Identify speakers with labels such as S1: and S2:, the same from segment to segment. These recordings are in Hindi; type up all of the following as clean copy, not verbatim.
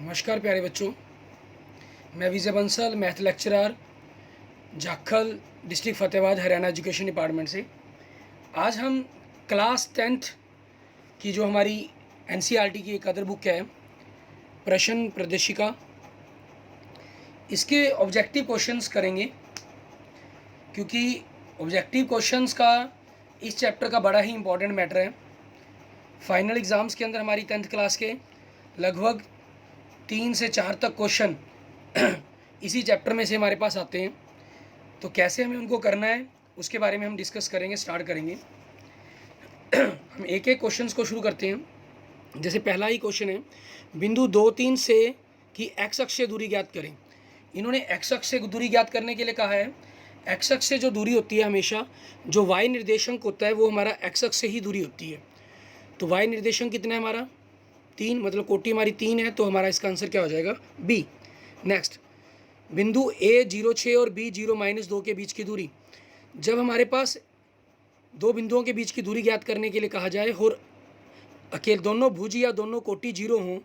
S1: नमस्कार प्यारे बच्चों, मैं Vijay Bansal, math lecturer, Jakhal, district Fatehabad, Haryana education department से। आज हम क्लास 10th की जो हमारी एनसीईआरटी की एक अदर बुक है, प्रश्न प्रदर्शिका, इसके ऑब्जेक्टिव क्वेश्चंस करेंगे, क्योंकि ऑब्जेक्टिव क्वेश्चंस का इस चैप्टर का बड़ा ही इम्पोर्टेंट मैटर है। फाइनल एग्ज़ाम्स के अंदर हमारी 10th क्लास के लगभग 3 से 4 तक क्वेश्चन इसी चैप्टर में से हमारे पास आते हैं। तो कैसे हमें उनको करना है उसके बारे में हम डिस्कस करेंगे, स्टार्ट करेंगे। हम एक एक क्वेश्चंस को शुरू करते हैं। जैसे पहला ही क्वेश्चन है, बिंदु 2-3 से की एक्स अक्ष से दूरी ज्ञात करें। इन्होंने एक्स अक्ष से दूरी ज्ञात करने के लिए कहा है। एक्स अक्ष से जो दूरी होती है, हमेशा जो वाई निर्देशांक होता है वो हमारा एक्स अक्ष से ही दूरी होती है। तो वाई निर्देशांक कितना है हमारा 3, मतलब कोटि हमारी 3 है, तो हमारा इसका आंसर क्या हो जाएगा बी। नेक्स्ट, बिंदु ए 0,6 और बी 0-2 के बीच की दूरी। जब हमारे पास दो बिंदुओं के बीच की दूरी ज्ञात करने के लिए कहा जाए और अकेले दोनों भुज या दोनों कोटि 0 हों,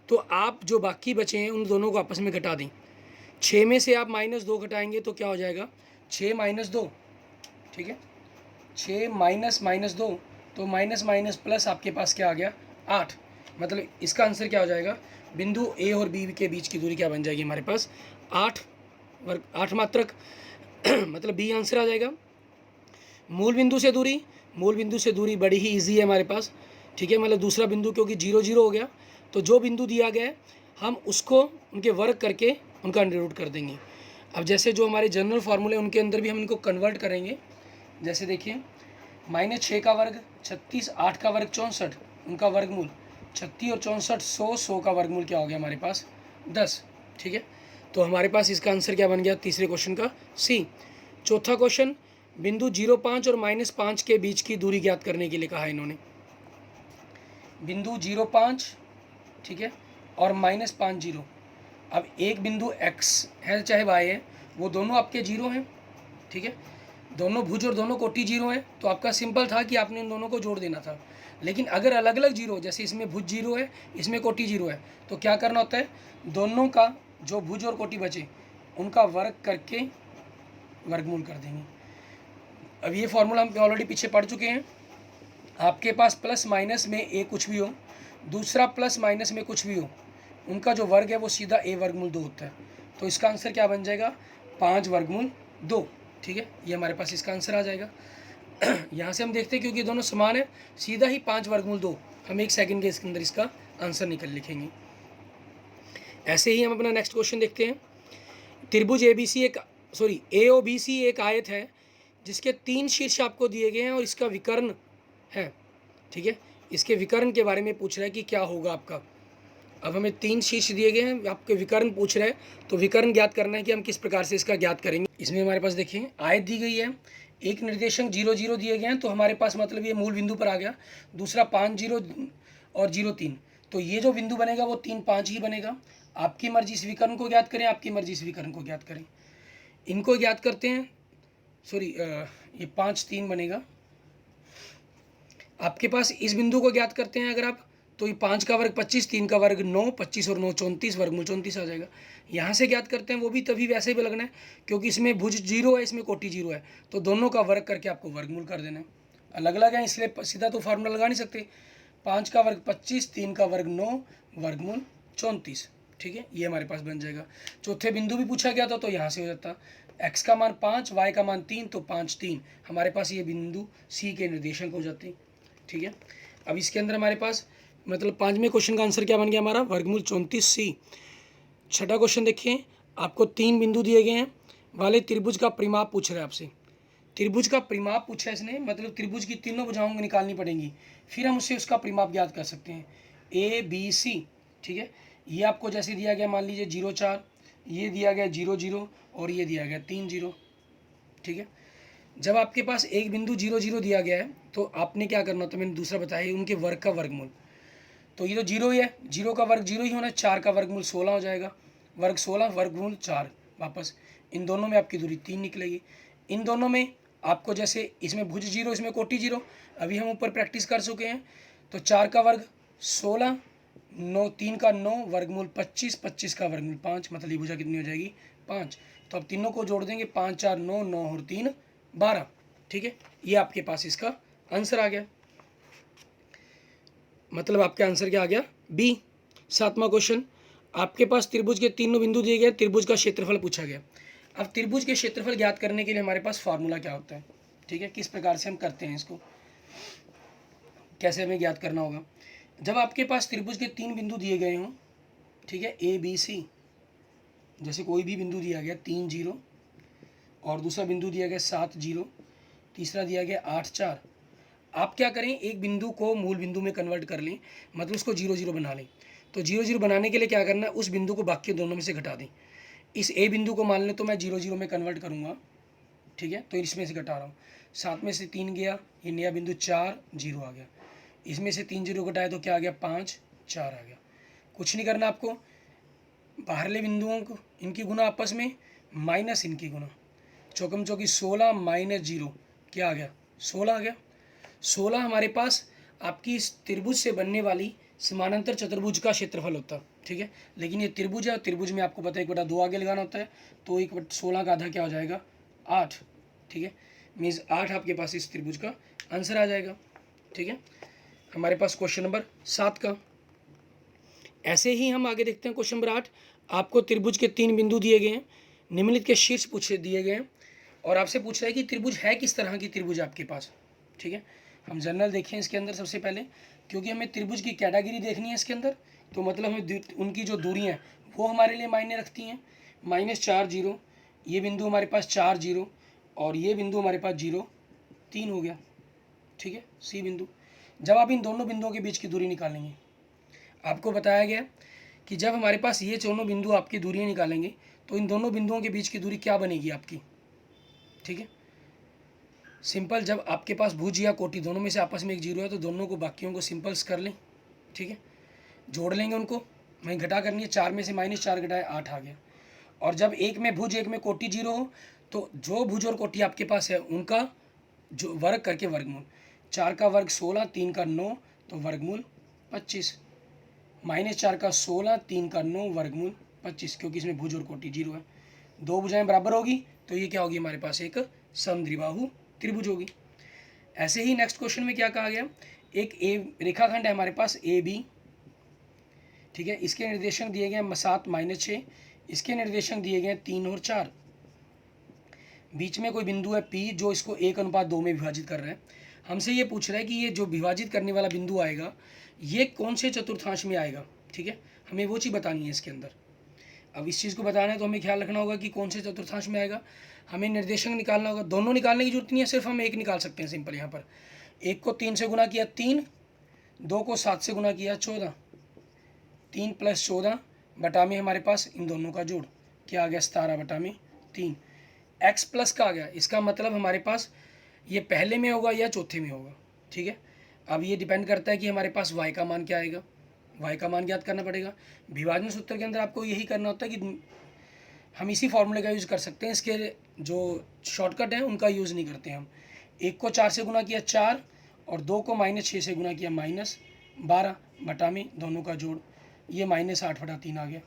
S1: तो आप जो बाकी बचे हैं उन दोनों को आपस में घटा दें। 6 में से आप -2 घटाएंगे तो क्या हो जाएगा 6 - 2, ठीक है। 6 माइनस 2, तो माइनस माइनस प्लस आपके पास क्या आ गया 8। मतलब इसका आंसर क्या हो जाएगा, बिंदु ए और बी के बीच की दूरी क्या बन जाएगी हमारे पास 8 वर्ग 8 मात्रक मतलब बी आंसर आ जाएगा। मूल बिंदु से दूरी, मूल बिंदु से दूरी बड़ी ही इजी है हमारे पास, ठीक है। मतलब दूसरा बिंदु क्योंकि 0-0 हो गया, तो जो बिंदु दिया गया है हम उसको उनके वर्ग करके उनका अंडर रूट कर देंगे। अब जैसे जो हमारे जनरल फार्मूले उनके अंदर भी हम इनको कन्वर्ट करेंगे। जैसे देखिए, -6 का वर्ग 36, 8 का वर्ग 64, उनका वर्गमूल 36 और 64, 100 का वर्गमूल क्या हो गया हमारे पास 10, ठीक है। तो हमारे पास इसका आंसर क्या बन गया तीसरे क्वेश्चन का सी। चौथा क्वेश्चन, बिंदु 0,5 और -5 के बीच की दूरी ज्ञात करने के लिए कहा है इन्होंने। बिंदु 0,5, ठीक है, और -5 0। अब एक बिंदु x है चाहे y है, वो दोनों आपके 0 हैं, ठीक है। दोनों भुज और दोनों कोटि 0 है, तो आपका सिंपल था कि आपने इन दोनों को जोड़ देना था। लेकिन अगर अलग अलग 0, जैसे इसमें भुज 0 है, इसमें कोटि 0 है, तो क्या करना होता है, दोनों का जो भुज और कोटि बचे उनका वर्ग करके वर्गमूल कर देंगे। अब ये फॉर्मूला हम ऑलरेडी पीछे पढ़ चुके हैं। आपके पास प्लस माइनस में ए कुछ भी हो, दूसरा प्लस माइनस में कुछ भी हो, उनका जो वर्ग है वो सीधा ए वर्गमूल 2 होता है। तो इसका आंसर क्या बन जाएगा 5 वर्गमूल 2, ठीक है। ये हमारे पास इसका आंसर आ जाएगा। यहाँ से हम देखते हैं क्योंकि दोनों समान है, सीधा ही 5 वर्गमूल 2 हम 1 सेकंड के इसके अंदर इसका आंसर निकल लिखेंगे। ऐसे ही हम अपना नेक्स्ट क्वेश्चन देखते हैं। त्रिभुज AOBC एक आयत है जिसके 3 शीर्ष आपको दिए गए हैं और इसका विकर्ण है, ठीक है। इसके विकर्ण के बारे में पूछ रहा है कि क्या होगा आपका। अब हमें 3 शीर्ष दिए गए हैं, आपके विकर्ण पूछ रहा है, तो विकर्ण ज्ञात करना है कि हम किस प्रकार से इसका ज्ञात करेंगे। इसमें हमारे पास देखिए आयत दी गई है, एक निर्देशांक 0-0 दिए गए हैं, तो हमारे पास मतलब ये मूल बिंदु पर आ गया। दूसरा 5-0 और 0-3, तो ये जो बिंदु बनेगा वो 3-5 ही बनेगा। आपकी मर्जी इस विकर्ण को ज्ञात करें, आपकी मर्जी इस विकर्ण को ज्ञात करें। इनको ज्ञात करते हैं, सॉरी ये 5-3 बनेगा। आपके पास इस बिंदु को ज्ञात करते हैं अगर आप, तो ये 5 का वर्ग 25, 3 का वर्ग 9, 25 और 9 34, वर्गमूल 34 आ जाएगा। यहाँ से ज्ञात करते हैं, वो भी तभी वैसे भी लगना है क्योंकि इसमें भुज 0 है, इसमें कोटि 0 है, तो दोनों का वर्ग करके आपको वर्गमूल कर देना है। अलग अलग है इसलिए सीधा तो फार्मूला लगा नहीं सकते। 5 का वर्ग 25, 3 का वर्ग 9, वर्गमूल 34, ठीक है। ये हमारे पास बन जाएगा। चौथे बिंदु भी पूछा गया था, तो यहाँ से हो जाता x का मान 5, y का मान 3, तो 5 3 हमारे पास ये बिंदु c के निर्देशांक हो जाते हैं, ठीक है। अब इसके अंदर हमारे पास मतलब 5वें क्वेश्चन का आंसर क्या बन गया हमारा वर्गमूल 34c। छठा क्वेश्चन देखिए, आपको 3 बिंदु दिए गए हैं वाले त्रिभुज का परिमाप पूछ रहा है आपसे। त्रिभुज का परिमाप पूछा है इसने, मतलब त्रिभुज की तीनों भुजाओं निकालनी पड़ेंगी, फिर हम उससे उसका परिमाप ज्ञात कर सकते हैं। ABC, ठीक है। ये आपको जैसे दिया गया, मान लीजिए 0-4, ये दिया गया 0-0 और ये दिया गया 3-0, ठीक है। जब आपके पास एक बिंदु 0-0 दिया गया है, तो आपने क्या करना होता है, मैंने दूसरा बताया, उनके वर्ग का वर्गमूल। तो ये तो 0 ही है, 0 का वर्ग 0 ही होना है, 4 का वर्गमूल 16 हो जाएगा, वर्ग 16 वर्गमूल 4, वापस इन दोनों में आपकी दूरी 3 निकलेगी। इन दोनों में आपको जैसे इसमें भुज 0, इसमें कोटि 0, अभी हम ऊपर प्रैक्टिस कर चुके हैं, तो 4 का वर्ग 16 9, 3 का 9 वर्गमूल 25, 25 का वर्गमूल 5, मतलब ये भुजा कितनी हो जाएगी 5। तो अब तीनों को जोड़ देंगे, 5 4 9, 9 और 3 12। ठीक है, ये आपके पास इसका आंसर आ गया। मतलब आपका आंसर क्या आ गया, बी। 7वां क्वेश्चन, आपके पास त्रिभुज के तीनों बिंदु दिए गए, त्रिभुज का क्षेत्रफल पूछा गया। अब त्रिभुज के क्षेत्रफल ज्ञात करने के लिए हमारे पास फार्मूला क्या होता है, ठीक है, किस प्रकार से हम करते हैं इसको, कैसे हमें ज्ञात करना होगा। जब आपके पास त्रिभुज के 3 बिंदु दिए गए हों, ठीक है, ए बी सी, जैसे कोई भी बिंदु दिया गया 3 0, और दूसरा बिंदु दिया गया 7 0, तीसरा दिया गया 8 4, आप क्या करें, एक बिंदु को मूल बिंदु में कन्वर्ट कर लें, मतलब उसको 0 0 बना लें। तो 0 0 बनाने के लिए क्या करना है, उस बिंदु को बाकी दोनों में से घटा दें। इस ए बिंदु को मान लें तो मैं 0 0 में कन्वर्ट करूँगा, ठीक है, तो इसमें से घटा रहा हूँ। 7 में से 3 गया, ये नया बिंदु 4 0 आ गया। इसमें से 3 0 घटाए तो क्या आ गया, 5 4 आ गया। कुछ नहीं करना आपको, बाहरले बिंदुओं को इनकी गुना आपस में माइनस इनकी गुना, चौकम चौकी 16 माइनस 0 क्या आ गया, 16 आ गया। 16 हमारे पास आपकी इस त्रिभुज से बनने वाली समानांतर चतुर्भुज का क्षेत्रफल होता है, ठीक है। लेकिन ये त्रिभुज है, और त्रिभुज में आपको पता है 1/2 आगे लगाना होता है, तो 1/16 का आधा क्या हो जाएगा, 8, ठीक है। मीन्स 8 आपके पास इस त्रिभुज का आंसर आ जाएगा, ठीक है। हमारे पास क्वेश्चन नंबर 7 का। ऐसे ही हम आगे देखते हैं क्वेश्चन नंबर 8। आपको त्रिभुज के 3 बिंदु दिए गए हैं, निम्नलिखित के शीर्ष पूछे दिए गए हैं, और आपसे पूछ रहा है कि त्रिभुज है किस तरह की त्रिभुज आपके पास, ठीक है। हम जनरल देखें इसके अंदर सबसे पहले, क्योंकि हमें त्रिभुज की कैटेगरी देखनी है इसके अंदर, तो मतलब हमें उनकी जो दूरियाँ हैं वो हमारे लिए मायने रखती हैं। -4 0, ये बिंदु हमारे पास 4 0, और ये बिंदु हमारे पास 0 3 हो गया, ठीक है, सी बिंदु। जब आप इन दोनों बिंदुओं के बीच की दूरी निकालेंगे, आपको बताया गया कि जब हमारे पास ये दोनों बिंदु आपकी दूरियाँ निकालेंगे, तो इन दोनों बिंदुओं के बीच की दूरी क्या बनेगी आपकी, ठीक है। सिंपल, जब आपके पास भुज या कोटि दोनों में से आपस में एक जीरो है, तो दोनों को बाकियों को सिंपल्स कर लें, ठीक है, जोड़ लेंगे उनको, वहीं घटा करनी है। 4 में से -4 घटाए 8 आ गया। और जब एक में भुज एक में कोटि 0 हो, तो जो भुज और कोटि आपके पास है उनका जो वर्ग करके वर्गमूल, 4 का वर्ग 16, 3 का 9, तो वर्गमूल 25, -4 का 16, 3 का 9, वर्गमूल 25, क्योंकि इसमें भुज और कोटि 0 है। दो भुजाएं बराबर होगी तो ये क्या होगी, हमारे पास एक समद्विबाहु त्रिभुज होगी। ऐसे ही नेक्स्ट क्वेश्चन में क्या कहा गया, एक ए रेखाखंड है हमारे पास ए बी, ठीक है, इसके निर्देशांक दिए गए 7 -6, इसके निर्देशांक दिए गए 3 और 4। बीच में कोई बिंदु है पी जो इसको 1:2 में विभाजित कर रहा है। हमसे ये पूछ रहा है कि ये जो विभाजित करने वाला बिंदु आएगा ये कौन से चतुर्थांश में आएगा, ठीक है, हमें वो चीज़ बतानी है इसके अंदर। अब इस चीज़ को बताना है तो हमें ख्याल रखना होगा कि कौन से चतुर्थांश में आएगा। हमें निर्देशांक निकालना होगा, दोनों निकालने की जरूरत नहीं है, सिर्फ हम एक निकाल सकते हैं सिंपल। यहाँ पर 1 को 3 से गुना किया 3, 2 को 7 से गुना किया 14, 3 + 14 बटा में हमारे पास इन दोनों का जोड़ क्या आ गया, 17 बटा में 3। x प्लस का आ गया, इसका मतलब हमारे पास ये पहले में होगा या चौथे में होगा, ठीक है। अब ये डिपेंड करता है कि हमारे पास y का मान क्या आएगा, y का मान ज्ञात करना पड़ेगा। विभाजन सूत्र के अंदर आपको यही करना होता है कि हम इसी फॉर्मूले का यूज़ कर सकते हैं, इसके जो शॉर्टकट हैं उनका यूज़ नहीं करते हम। 1 को 4 से गुना किया 4, और 2 को -6 से गुना किया -12 बटा में दोनों का जोड़, ये -8 बटा 3 आ गया।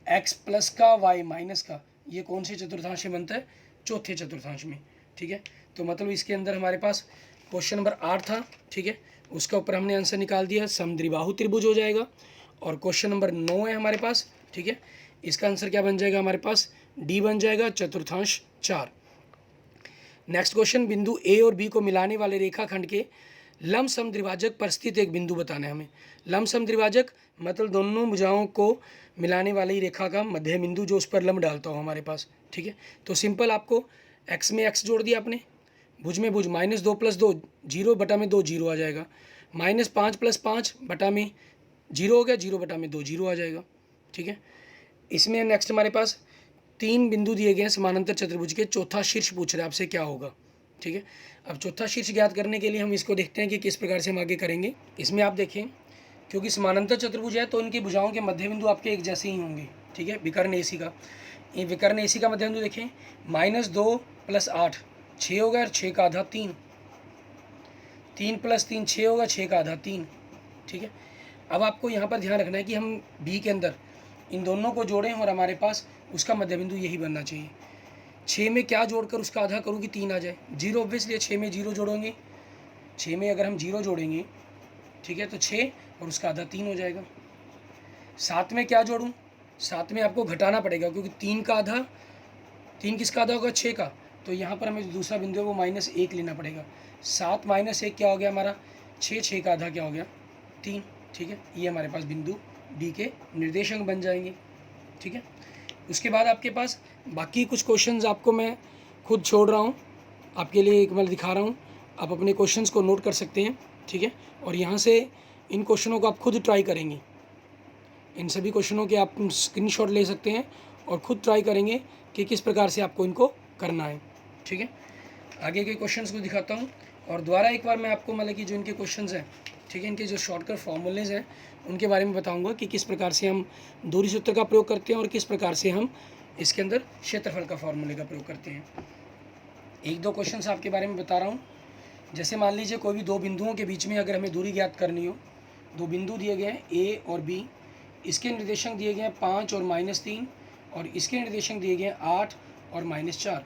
S1: x प्लस का y माइनस का, ये कौन से चतुर्थांश में बनता है, चौथे चतुर्थांश में, ठीक है। तो मतलब इसके अंदर हमारे पास क्वेश्चन नंबर 8 था, ठीक है, उसका ऊपर हमने आंसर निकाल दिया, समद्विबाहु त्रिभुज हो जाएगा। और क्वेश्चन नंबर 9 है हमारे पास, ठीक है, इसका आंसर क्या बन जाएगा हमारे पास, डी बन जाएगा, चतुर्थांश 4। नेक्स्ट क्वेश्चन, बिंदु ए और बी को मिलाने वाले रेखाखंड के लंब समद्विभाजक पर स्थित एक बिंदु बताना है हमें। लंब समद्विभाजक मतलब दोनों भुजाओं को मिलाने वाली रेखा का मध्य बिंदु जो उस पर लंब डालता हो हमारे पास, ठीक है। तो सिंपल आपको x में x जोड़ दिया आपने, भुज में भुज, -2 + 2 0 बटा में 2 0 आ जाएगा, -5 + 5 बटा में 0 हो गया, 0 बटा में 2 0 आ जाएगा, ठीक है। इसमें नेक्स्ट हमारे पास 3 बिंदु दिए गए हैं समानांतर चतुर्भुज के, चौथा शीर्ष पूछ रहा है आपसे क्या होगा, ठीक है। अब चौथा शीर्ष ज्ञात करने के लिए हम इसको देखते हैं कि किस प्रकार से हम आगे करेंगे। इसमें आप देखें, क्योंकि समानांतर चतुर्भुज है तो इनकी भुजाओं के मध्य बिंदु आपके एक जैसे ही होंगे, ठीक है। विकर्ण एसी का, ये विकर्ण एसी का मध्य बिंदु देखें, -2 + 8 6 होगा, और 6 का आधा 3, 3 + 3 6 होगा, 6 का आधा 3, ठीक है। अब आपको यहाँ पर ध्यान रखना है कि हम बी के अंदर इन दोनों को जोड़ें और हमारे पास उसका मध्य बिंदु यही बनना चाहिए। 6 में क्या जोड़कर उसका आधा करूँ कि 3 आ जाए, 0 ऑब्वियसली 6 में 0 जोड़ेंगे, 6 में अगर हम 0 जोड़ेंगे, ठीक है, तो 6 और उसका आधा 3 हो जाएगा। 7 में क्या जोड़ूँ, 7 में आपको घटाना पड़ेगा क्योंकि 3 का आधा, 3 किसका आधा होगा, 6 का, तो यहाँ पर हमें जो दूसरा बिंदु है वो -1 लेना पड़ेगा। 7 - 1 क्या हो गया हमारा, 6 का आधा क्या हो गया, 3, ठीक है। ये हमारे पास बिंदु डी के निर्देशांक बन जाएंगे, ठीक है। उसके बाद आपके पास बाकी कुछ क्वेश्चंस आपको मैं खुद छोड़ रहा हूँ, आपके लिए एक मैं दिखा रहा हूँ, आप अपने क्वेश्चंस को नोट कर सकते हैं, ठीक है। और यहाँ से इन क्वेश्चनों को आप खुद ट्राई करेंगे, इन सभी क्वेश्चनों के आप स्क्रीनशॉट ले सकते हैं और खुद ट्राई करेंगे कि किस प्रकार से आपको इनको करना है, ठीक है। आगे के क्वेश्चंस को दिखाता हूँ और दोबारा एक बार मैं आपको मतलब कि जो इनके क्वेश्चंस हैं, ठीक है, इनके जो शॉर्टकट फॉर्मूलेज हैं उनके बारे में बताऊंगा कि किस प्रकार से हम दूरी सूत्र का प्रयोग करते हैं और किस प्रकार से हम इसके अंदर क्षेत्रफल का फॉर्मूले का प्रयोग करते हैं। एक दो क्वेश्चंस आपके बारे में बता रहा हूँ। जैसे मान लीजिए कोई भी दो बिंदुओं के बीच में अगर हमें दूरी ज्ञात करनी हो, दो बिंदु दिए गए हैं ए और बी, इसके निर्देशांक दिए गए हैं 5 और -3 और इसके निर्देशांक दिए गए हैं 8 और -4,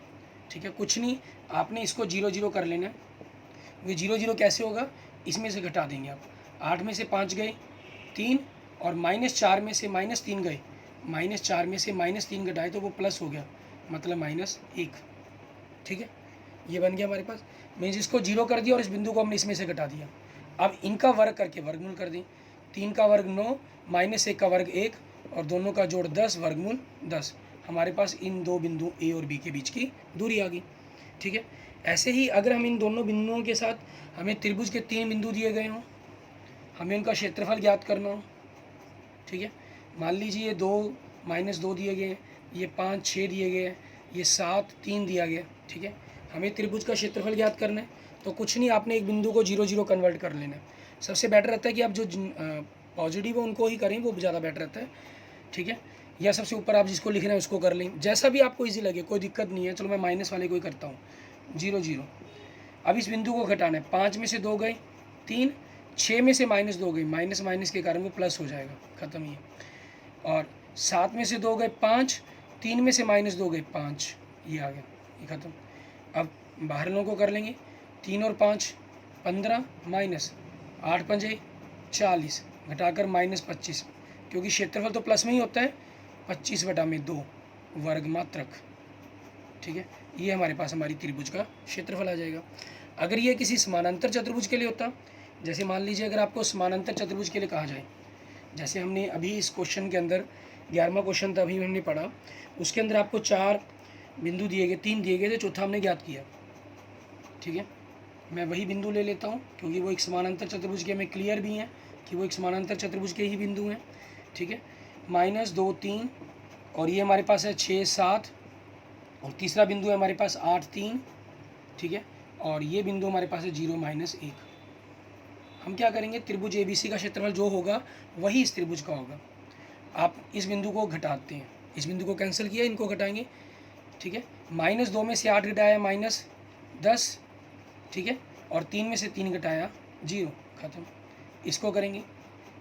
S1: ठीक है। कुछ नहीं, आपने इसको 0 0 कर लेना है। वो 0 0 कैसे होगा, इसमें से घटा देंगे आप, 8 में से 5 गए 3 और -4 में से -3 गए, -4 में से -3 घटाए तो वो प्लस हो गया, मतलब -1, ठीक है। ये बन गया हमारे पास, मीन्स इसको 0 कर दिया और इस बिंदु को हमने इसमें से घटा दिया। अब इनका वर्ग करके वर्गमूल कर दें, 3 का वर्ग 9, -1 का वर्ग 1 और दोनों का जोड़ 10, वर्गमूल 10। हमारे पास इन दो बिंदु ए और बी के बीच की दूरी आ गई, ठीक है। ऐसे ही अगर हम इन दोनों बिंदुओं के साथ, हमें त्रिभुज के 3 बिंदु दिए गए हों, हमें उनका क्षेत्रफल ज्ञात करना हो, ठीक है। मान लीजिए ये 2 -2 दिए गए हैं, ये 5 6 दिए गए हैं, ये 7 3 दिया गया, ठीक है। हमें त्रिभुज का क्षेत्रफल ज्ञात करना है, तो कुछ नहीं, आपने एक बिंदु को 0 0 कन्वर्ट कर लेना है। सबसे बेटर रहता है कि आप जो पॉजिटिव है उनको ही करें, वो ज़्यादा बेटर रहता है, ठीक है। या सबसे ऊपर आप जिसको लिखना है उसको कर लें, जैसा भी आपको ईजी लगे, कोई दिक्कत नहीं है। चलो मैं माइनस वाले को ही करता हूँ, 0 0। अब इस बिंदु को घटाना है, 5 में से 2 गए 3, 6 में से -2 गई, माइनस माइनस के कारण वो प्लस हो जाएगा, ख़त्म ही है। और 7 में से 2 गए 5, 3 में से -2 गए 5, ये आ गया, ये ख़त्म। अब बाहर को कर लेंगे, 3 और 5 15, -8 पंजे 40, घटाकर -25, क्योंकि क्षेत्रफल तो प्लस में ही होता है, 25/2 वर्ग मात्रक, ठीक है। ये हमारे पास हमारी त्रिभुज का क्षेत्रफल आ जाएगा। अगर ये किसी समानांतर चतुर्भुज के लिए होता, जैसे मान लीजिए अगर आपको समानांतर चतुर्भुज के लिए कहा जाए, जैसे हमने अभी इस क्वेश्चन के अंदर 11वां क्वेश्चन था अभी हमने पढ़ा, उसके अंदर आपको 4 बिंदु दिए गए, 3 दिए गए थे, चौथा हमने ज्ञात किया, ठीक है। मैं वही बिंदु ले लेता हूँ क्योंकि वो एक समानांतर चतुर्भुज के हमें क्लियर भी हैं कि वो एक समानांतर चतुर्भुज के ही बिंदु हैं, ठीक है। -2 3 और ये हमारे पास है 6 7 और तीसरा बिंदु है हमारे पास 8 3, ठीक है। और ये बिंदु हमारे पास है 0 -1। हम क्या करेंगे, त्रिभुज ABC का क्षेत्रफल जो होगा वही इस त्रिभुज का होगा। आप इस बिंदु को घटाते हैं, इस बिंदु को कैंसिल किया, इनको घटाएंगे, ठीक है। -2 में से 8 घटाया -10, ठीक है। और 3 में से 3 घटाया 0, ख़त्म। इसको करेंगे,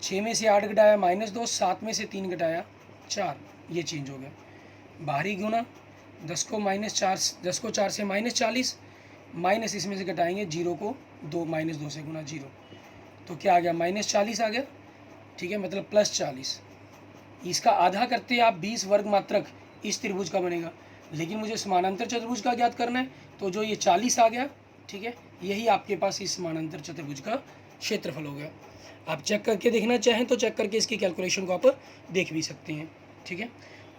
S1: 6 में से 8 घटाया -2, 7 में से 3 घटाया 4, ये चेंज हो गया। बाहरी गुना 10 को -4, 10 को 4 से -40, माइनस इसमें से घटाएंगे 0 को 2, -2 से गुना 0, तो क्या आ गया, -40 आ गया, ठीक है, मतलब +40। इसका आधा करते आप 20 वर्ग मात्रक इस त्रिभुज का बनेगा, लेकिन मुझे समानांतर चतुर्भुज का ज्ञात करना है, तो जो ये 40 आ गया, ठीक है, यही आपके पास इस समानांतर चतुर्भुज का क्षेत्रफल हो गया। आप चेक करके देखना चाहें तो चेक करके इसकी कैलकुलेशन को आप देख भी सकते हैं, ठीक है।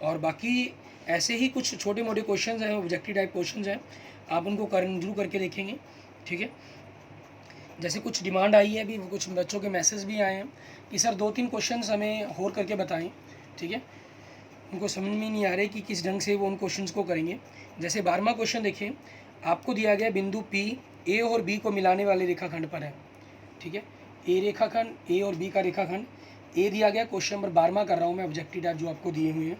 S1: और बाकी ऐसे ही कुछ छोटे मोटे क्वेश्चंस हैं, ऑब्जेक्टिव टाइप क्वेश्चंस हैं, आप उनको जरूर करके देखेंगे, ठीक है। जैसे कुछ डिमांड आई है अभी, कुछ बच्चों के मैसेज भी आए हैं कि सर 2-3 क्वेश्चंस हमें और करके बताएं, ठीक है। उनको समझ में नहीं आ रहे कि किस ढंग से वो उन क्वेश्चंस को करेंगे। जैसे 12वां क्वेश्चन देखें, आपको दिया गया बिंदु P A और B को मिलाने वाले रेखाखंड पर है, ठीक है। ए रेखाखंड, A और B का रेखाखंड ए दिया गया, क्वेश्चन नंबर 12वां कर रहा हूँ मैं, ऑब्जेक्टिव टाइप जो आपको दिए हुए हैं।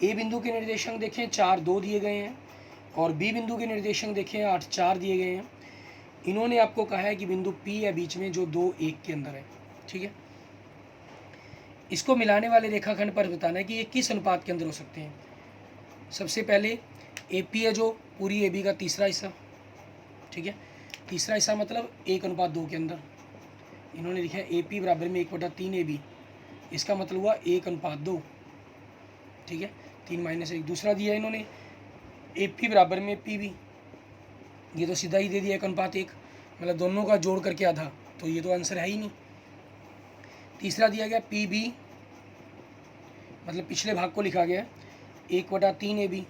S1: ए बिंदु के निर्देशांक देखें 4 2 दिए गए हैं और बी बिंदु के निर्देशांक देखें 8 4 दिए गए हैं। इन्होंने आपको कहा है कि बिंदु P है बीच में जो 2 1 के अंदर है, ठीक है। इसको मिलाने वाले रेखाखंड पर बताना है कि ये किस अनुपात के अंदर हो सकते हैं। सबसे पहले ए पी है जो पूरी ए बी का तीसरा हिस्सा, ठीक है, तीसरा हिस्सा मतलब 1:2 के अंदर। इन्होंने लिखा है ए पी बराबर में 1/3 ए बी, इसका मतलब हुआ 1:2, ठीक है, 3-1। दूसरा दिया इन्होंने ए पी बराबर में पी बी, ये तो सीधा ही दे दिया 1:1, मतलब दोनों का जोड़ करके आधा, तो ये तो आंसर है ही नहीं। तीसरा दिया गया पी बी, मतलब पिछले भाग को लिखा गया है 1/3 ए बी,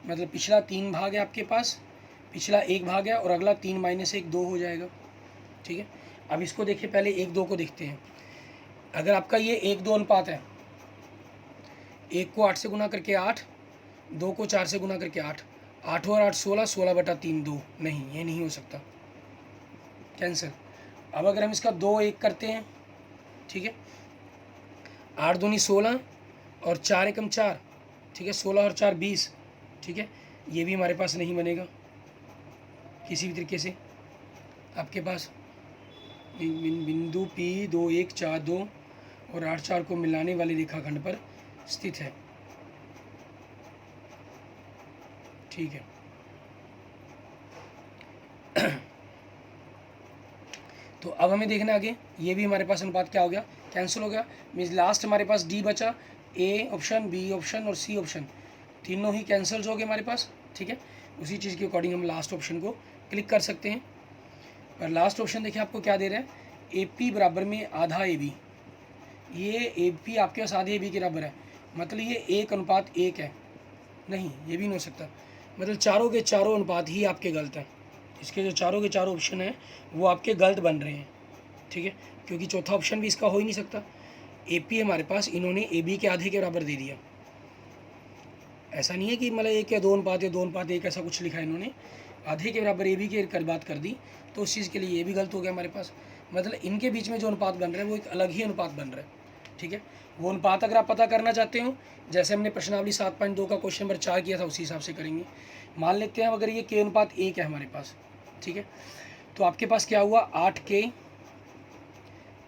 S1: मतलब पिछला 3 भाग है आपके पास, पिछला 1 भाग है और अगला 3-1 2 हो जाएगा, ठीक है। अब इसको देखिए, पहले 1-2 को देखते हैं। अगर आपका ये 1-2 अनुपात है, 1 को 8 से गुना करके 8, 2 को 4 से गुना करके 8, 8 और 8 16, 16/3 2, नहीं ये नहीं हो सकता, कैंसिल। अब अगर हम इसका 2-1 करते हैं, ठीक है, 8 दूनी 16 और 4 एकम 4, ठीक है, 16 और 4 20, ठीक है, ये भी हमारे पास नहीं बनेगा किसी भी तरीके से। आपके पास बिंदु P 2 1 4 2 और 8 4 को मिलाने वाले रेखाखंड पर स्थित है, ठीक है। तो अब हमें देखना आगे, ये भी हमारे पास अनुपात क्या हो गया, कैंसिल हो गया। मीन्स लास्ट हमारे पास डी बचा, ए ऑप्शन, बी ऑप्शन और सी ऑप्शन, तीनों ही कैंसिल्स हो गए हमारे पास, ठीक है। उसी चीज़ के अकॉर्डिंग हम लास्ट ऑप्शन को क्लिक कर सकते हैं। और लास्ट ऑप्शन देखिए आपको क्या दे रहा है, ए पी बराबर में आधा ए बी, ये ए पी आपके पास आधे ए बी के बराबर है, मतलब ये 1:1 है, नहीं ये भी नहीं हो सकता, मतलब चारों के चारों अनुपात ही आपके गलत हैं। इसके जो चारों के चारों ऑप्शन हैं वो आपके गलत बन रहे हैं, ठीक है, क्योंकि चौथा ऑप्शन भी इसका हो ही नहीं सकता। ए पी हमारे पास इन्होंने ए बी के आधे के बराबर दे दिया, ऐसा नहीं है कि मतलब 1 या 2:1 या 2:1 ऐसा कुछ लिखा है इन्होंने, आधे के बराबर ए बी की बात कर दी, तो उस चीज़ के लिए ये भी गलत हो गया हमारे पास। मतलब इनके बीच में जो अनुपात बन रहा है वो एक अलग ही अनुपात बन रहा है, ठीक है। वो अनुपात अगर आप पता करना चाहते हो, जैसे हमने प्रश्नावली 7.2 का क्वेश्चन नंबर 4 किया था, उसी हिसाब से करेंगे। मान लेते हैं अगर ये k/1 है हमारे पास, ठीक है, तो आपके पास क्या हुआ, 8k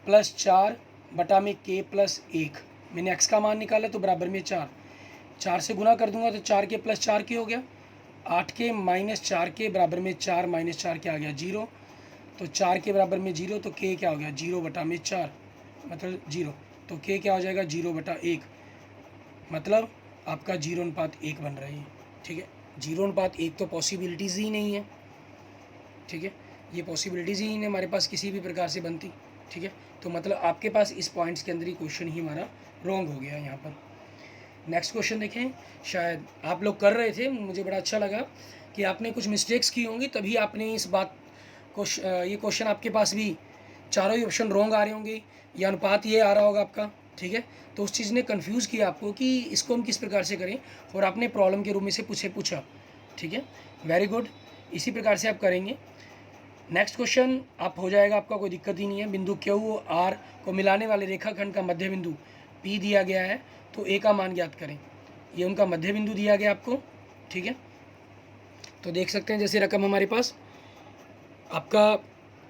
S1: + 4 बटा में k + 1, मैंने x का मान निकाला तो बराबर में 4 से गुना कर दूंगा तो 4k + 4k हो गया, 8k - 4k बराबर में 4 - 4 क्या आ गया 0, तो 4k बराबर में 0, तो k क्या हो गया 0/4, मतलब 0, तो k क्या हो जाएगा 0/1, मतलब आपका 0:1 बन रहा है, ठीक है। 0:1 तो पॉसिबिलिटीज़ ही नहीं है, ठीक है, ये पॉसिबिलिटीज़ ही नहीं हमारे पास किसी भी प्रकार से बनती, ठीक है। तो मतलब आपके पास इस पॉइंट्स के अंदर ही क्वेश्चन ही हमारा रॉन्ग हो गया यहाँ पर। नेक्स्ट क्वेश्चन देखें, शायद आप लोग कर रहे थे, मुझे बड़ा अच्छा लगा कि आपने कुछ मिस्टेक्स की होंगी, तभी आपने इस बात को ये क्वेश्चन आपके पास भी चारों ही ऑप्शन रॉन्ग आ रहे होंगे, या अनुपात ये आ रहा होगा आपका, ठीक है। तो उस चीज़ ने कंफ्यूज किया आपको कि इसको हम किस प्रकार से करें, और आपने प्रॉब्लम के रूप में से पूछा, ठीक है, वेरी गुड, इसी प्रकार से आप करेंगे। नेक्स्ट क्वेश्चन आप हो जाएगा आपका, कोई दिक्कत ही नहीं है। बिंदु क्यू आर को मिलाने वाले रेखाखंड का मध्य बिंदु पी दिया गया है, तो ए का मान ज्ञात करें। ये उनका मध्य बिंदु दिया गया आपको, ठीक है। तो देख सकते हैं जैसे रकम हमारे पास आपका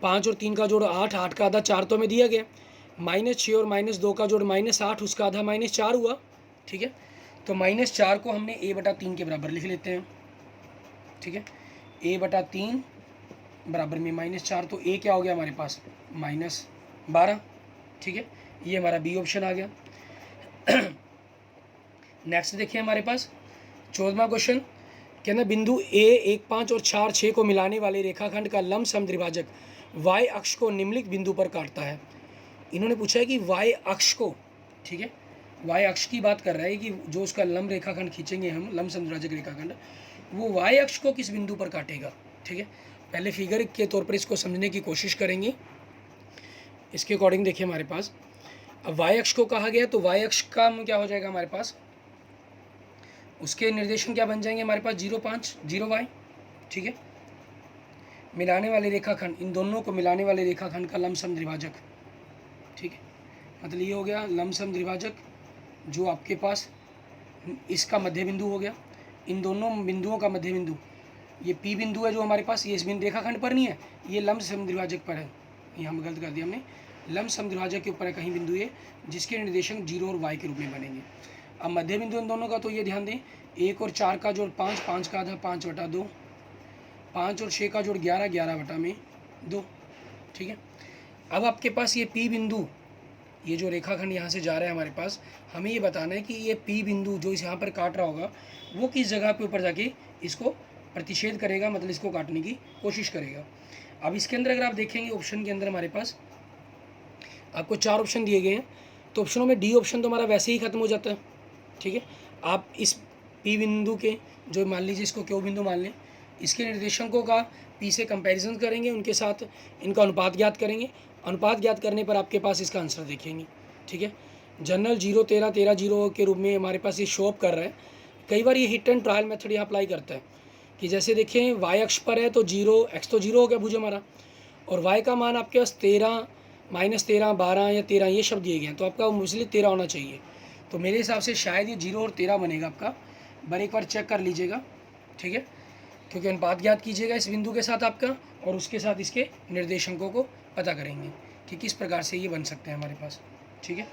S1: 5 और 3 का जोड़ 8, 8 का आधा 4 तो में दिया गया, -6 और -2 का जोड़ -8, उसका आधा -4 हुआ, ठीक है। तो -4 को हमने a/3 के बराबर लिख लेते हैं, ठीक है, a/3 बराबर में -4, तो a क्या हो गया हमारे पास -12, ठीक है, ये हमारा बी ऑप्शन आ गया। नेक्स्ट देखिए हमारे पास 14वां क्वेश्चन, कहना बिंदु A 1 5 और 4 6 को मिलाने वाले रेखाखंड का लंब समद्विभाजक y अक्ष को निम्नलिखित बिंदु पर काटता है। इन्होंने पूछा है कि y अक्ष को, ठीक है, y अक्ष की बात कर रहा है कि जो उसका लंब रेखाखंड खींचेंगे हम, लंब समद्विभाजक रेखाखंड, वो y अक्ष को किस बिंदु पर काटेगा, ठीक है। पहले फिगर के तौर पर इसको समझने की कोशिश करेंगे। इसके अकॉर्डिंग देखिए हमारे पास अब y अक्ष को कहा गया, तो y अक्ष का क्या हो जाएगा हमारे पास, उसके निर्देशन क्या बन जाएंगे हमारे पास 0 5 0y, ठीक है। मिलाने वाले रेखाखंड, इन दोनों को मिलाने वाले रेखाखंड का लंब समद्विभाजक, ठीक है, मतलब ये हो गया लंब समद्विभाजक, जो आपके पास इसका मध्य बिंदु हो गया, इन दोनों बिंदुओं का मध्य बिंदु, ये P बिंदु है जो हमारे पास, ये इस बिंदु रेखाखंड पर नहीं है, ये लंब समद्विभाजक पर है, यहाँ गलत कर दिया हमने, लमसम द्विभाजक के ऊपर कहीं बिंदु ए जिसके निर्देशांक 0 और y के रूप में बनेंगे। अब मध्य बिंदु इन दोनों का तो ये ध्यान दें, 1 और 4 का जोड़ 5, 5 का आधा 5/2, 5 और 6 का जोड़ 11, 11/2, ठीक है। अब आपके पास ये P बिंदु, ये जो रेखाखंड यहाँ से जा रहा है हमारे पास, हमें ये बताना है कि ये P बिंदु जो इस यहाँ पर काट रहा होगा वो किस जगह पे ऊपर जाके इसको प्रतिच्छेद करेगा, मतलब इसको काटने की कोशिश करेगा। अब इसके अंदर अगर आप देखेंगे ऑप्शन के अंदर हमारे पास आपको 4 ऑप्शन दिए गए हैं, तो ऑप्शनों में डी ऑप्शन तो हमारा वैसे ही खत्म हो जाता है, ठीक है। आप इस P बिंदु के, जो मान लीजिए इसको Q बिंदु मान लें, इसके निर्देशांकों का P से कंपैरिजन करेंगे, उनके साथ इनका अनुपात ज्ञात करेंगे। अनुपात ज्ञात करने पर आपके पास इसका आंसर देखेंगे, ठीक है। जनरल 0, 13, 13, 0 के रूप में हमारे पास ये शो अप कर रहा है। कई बार ये हिट एंड ट्रायल मेथड यहाँ अप्लाई करता है कि जैसे देखें y अक्ष पर है तो 0, x तो 0 हो गया भुज हमारा, और y का मान आपके पास 13, -13, 12 या 13 ये शब्द दिए गए हैं, तो आपका मोस्टली 13 होना चाहिए। तो मेरे हिसाब से शायद ये 0 और 13 बनेगा आपका, एक बार चेक कर लीजिएगा, ठीक है, क्योंकि अनुपात ज्ञात कीजिएगा इस बिंदु के साथ आपका, और उसके साथ इसके निर्देशांकों को पता करेंगे कि किस प्रकार से ये बन सकते हैं हमारे पास, ठीक है।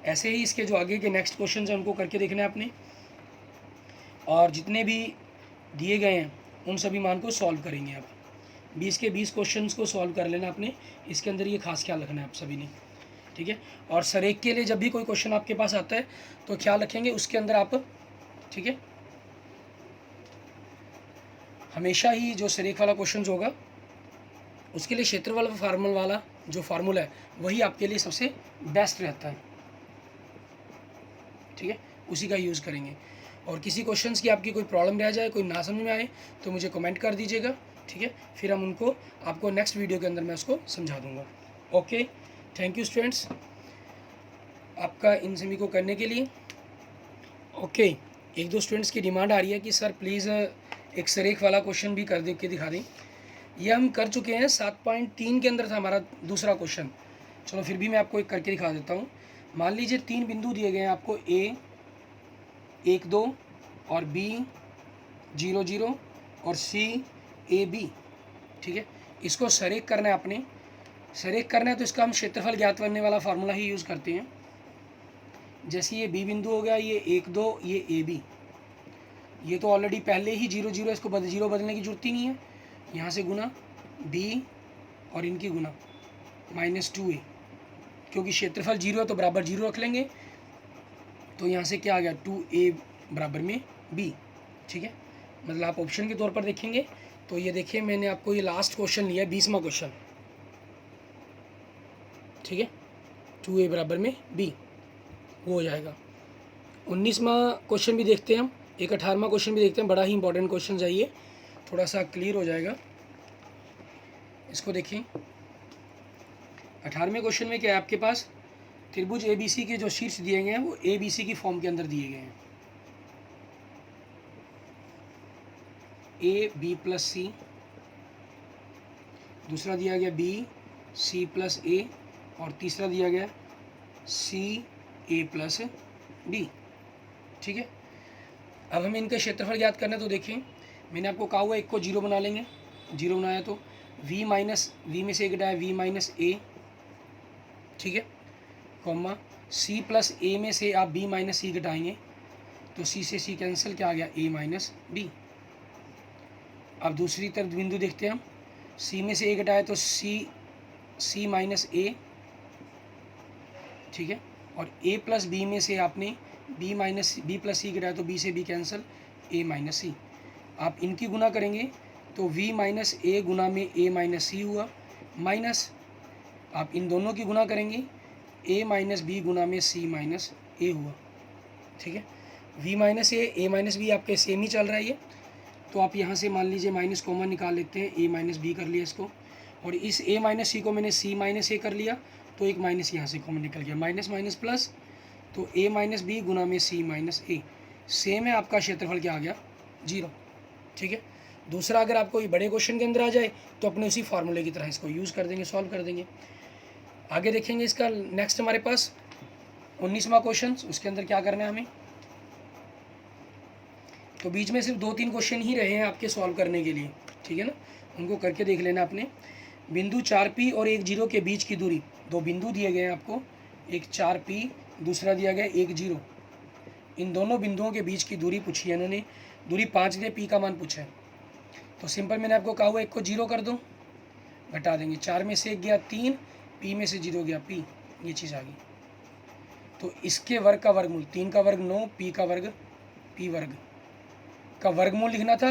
S1: ऐसे ही इसके जो आगे के नेक्स्ट क्वेश्चन हैं उनको करके देखना है आपने, और जितने भी दिए गए हैं उन सभी मान को सॉल्व करेंगे आप। 20 के 20 क्वेश्चंस को सॉल्व कर लेना आपने, इसके अंदर ये खास ख्याल रखना है आप सभी ने, ठीक है। और सरेख के लिए जब भी कोई क्वेश्चन आपके पास आता है तो ख्याल रखेंगे उसके अंदर आप, ठीक है, हमेशा ही जो सरेख वाला क्वेश्चन होगा उसके लिए क्षेत्रफल फार्मूला वाला जो फार्मूला है वही आपके लिए सबसे बेस्ट रहता है, ठीक है, उसी का यूज़ करेंगे। और किसी क्वेश्चंस की आपकी कोई प्रॉब्लम रह जाए, कोई ना समझ में आए तो मुझे कमेंट कर दीजिएगा, ठीक है, फिर हम उनको आपको नेक्स्ट वीडियो के अंदर मैं उसको समझा दूंगा। ओके, थैंक यू स्टूडेंट्स आपका इन सभी को करने के लिए। ओके, एक दो स्टूडेंट्स की डिमांड आ रही है कि सर प्लीज़ एक सरेख वाला क्वेश्चन भी कर दे के दिखा दें। ये हम कर चुके हैं, 7.3 के अंदर था हमारा दूसरा क्वेश्चन। चलो फिर भी मैं आपको एक करके दिखा देता हूँ। मान लीजिए 3 बिंदु दिए गए हैं आपको, A 1, 2 और B 0, 0 और C A B, ठीक है। इसको सरेख करना है आपने। सरेख करना है तो इसका हम क्षेत्रफल ज्ञात करने वाला फार्मूला ही यूज़ करते हैं। जैसे ये B बिंदु हो गया, ये 1, 2, ये A B, ये तो ऑलरेडी पहले ही 0, 0, इसको 0 बदलने की जरूरत ही नहीं है। यहाँ से गुना B और इनकी गुना -2A, क्योंकि क्षेत्रफल 0 है तो बराबर 0 रख लेंगे, तो यहाँ से क्या आ गया 2A बराबर में B, ठीक है। मतलब आप ऑप्शन के तौर पर देखेंगे तो ये देखिए मैंने आपको ये लास्ट क्वेश्चन लिया है, 20वां क्वेश्चन, ठीक है, 2A बराबर में B वो हो जाएगा। 19वां क्वेश्चन भी देखते हैं हम, एक 18वां क्वेश्चन भी देखते हैं, बड़ा ही इंपॉर्टेंट क्वेश्चन चाहिए, थोड़ा सा क्लियर हो जाएगा। इसको देखिए, 18वें क्वेश्चन में क्या है आपके पास, त्रिभुज ABC के जो शीर्ष दिए गए हैं वो ABC की फॉर्म के अंदर दिए गए हैं, AB + C, दूसरा दिया गया B C + A, और तीसरा दिया गया C A + B, ठीक है। अब हमें इनका क्षेत्रफल ज्ञात करना है, तो देखें मैंने आपको कहा हुआ एक को 0 बना लेंगे, 0 बनाया तो V में से एक घटाया V - A, ठीक है, कॉमा C + A में से आप B - C घटाएंगे तो C से C कैंसिल, क्या आ गया A - B। अब दूसरी तरफ बिंदु देखते हैं हम, C में से A घटाया तो C - A, ठीक है, और A + B में से आपने B + C घटाया तो B से B कैंसिल, A - C। आप इनकी गुना करेंगे तो V - A गुना में A - C हुआ, माइनस आप इन दोनों की गुना करेंगे A - B गुना में C - A हुआ, ठीक है। V - A B आपके सेम ही चल रहा है ये, तो आप यहाँ से मान लीजिए माइनस कॉमन निकाल लेते हैं, A - B कर लिया इसको, और इस A - C को मैंने C - A कर लिया, तो एक माइनस यहाँ से कॉमन निकल गया, माइनस माइनस प्लस, तो A - B गुना में C - A, सेम है आपका क्षेत्रफल क्या आ गया 0, ठीक है। दूसरा अगर आपको ये बड़े क्वेश्चन के अंदर आ जाए तो अपने उसी फार्मूले की तरह इसको यूज़ कर देंगे, सॉल्व कर देंगे। आगे देखेंगे इसका नेक्स्ट हमारे पास 19वां क्वेश्चन, उसके अंदर क्या करना है हमें, तो बीच में सिर्फ 2-3 क्वेश्चन ही रहे हैं आपके सॉल्व करने के लिए, ठीक है ना, उनको करके देख लेना आपने। बिंदु 4P और एक जीरो के बीच की दूरी, दो बिंदु दिए गए हैं आपको, एक 4P, दूसरा दिया गया 1 0। इन दोनों बिंदुओं के बीच की दूरी पूछी है इन्होंने, दूरी 5 दे, पी का मान पूछा है। तो सिंपल मैंने आपको कहा हुआ एक को 0 कर दो, घटा देंगे, 4 में से 1 गया 3, पी में से 0 गया पी, ये चीज़ आ गई। तो इसके वर्ग का वर्गमूल, 3 का वर्ग 9, पी का वर्ग, पी वर्ग का वर्गमूल लिखना था,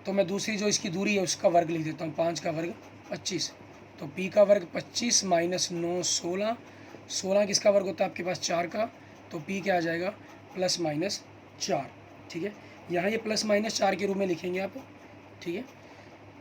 S1: तो मैं दूसरी जो इसकी दूरी है उसका वर्ग लिख देता हूँ, 5 का वर्ग 25। तो पी का वर्ग 25 माइनस 9 16, 16 किसका वर्ग होता है आपके पास 4 का, तो पी क्या आ जाएगा प्लस माइनस 4। ठीक है, यहाँ ये प्लस माइनस 4 के रूप में लिखेंगे आप। ठीक है,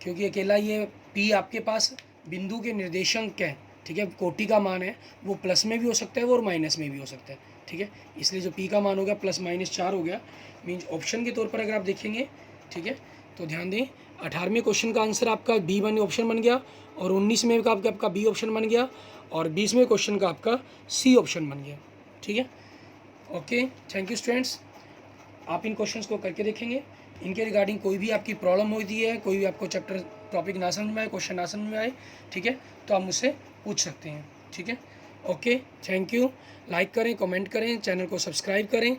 S1: क्योंकि अकेला ये पी आपके पास बिंदु के निर्देशांक है। ठीक है, कोटि का मान है, वो प्लस में भी हो सकता है वो और माइनस में भी हो सकता है। ठीक है, इसलिए जो पी का मान हो गया प्लस माइनस 4 हो गया, मीन्स ऑप्शन के तौर पर अगर आप देखेंगे, ठीक है, तो ध्यान दें 18वें क्वेश्चन का आंसर आपका बी वन ऑप्शन बन गया, और 19वें का आपका बी ऑप्शन बन गया, और 20वें क्वेश्चन का आपका सी ऑप्शन बन गया। ठीक है, ओके, थैंक यू स्टूडेंट्स। आप इन क्वेश्चंस को करके देखेंगे, इनके रिगार्डिंग कोई भी आपकी प्रॉब्लम होती है, कोई भी आपको चैप्टर टॉपिक ना समझ में आए, क्वेश्चन ना समझ में आए, ठीक है, तो आप मुझसे पूछ सकते हैं। ठीक है, ओके, थैंक यू। लाइक करें, कमेंट करें, चैनल को सब्सक्राइब करें।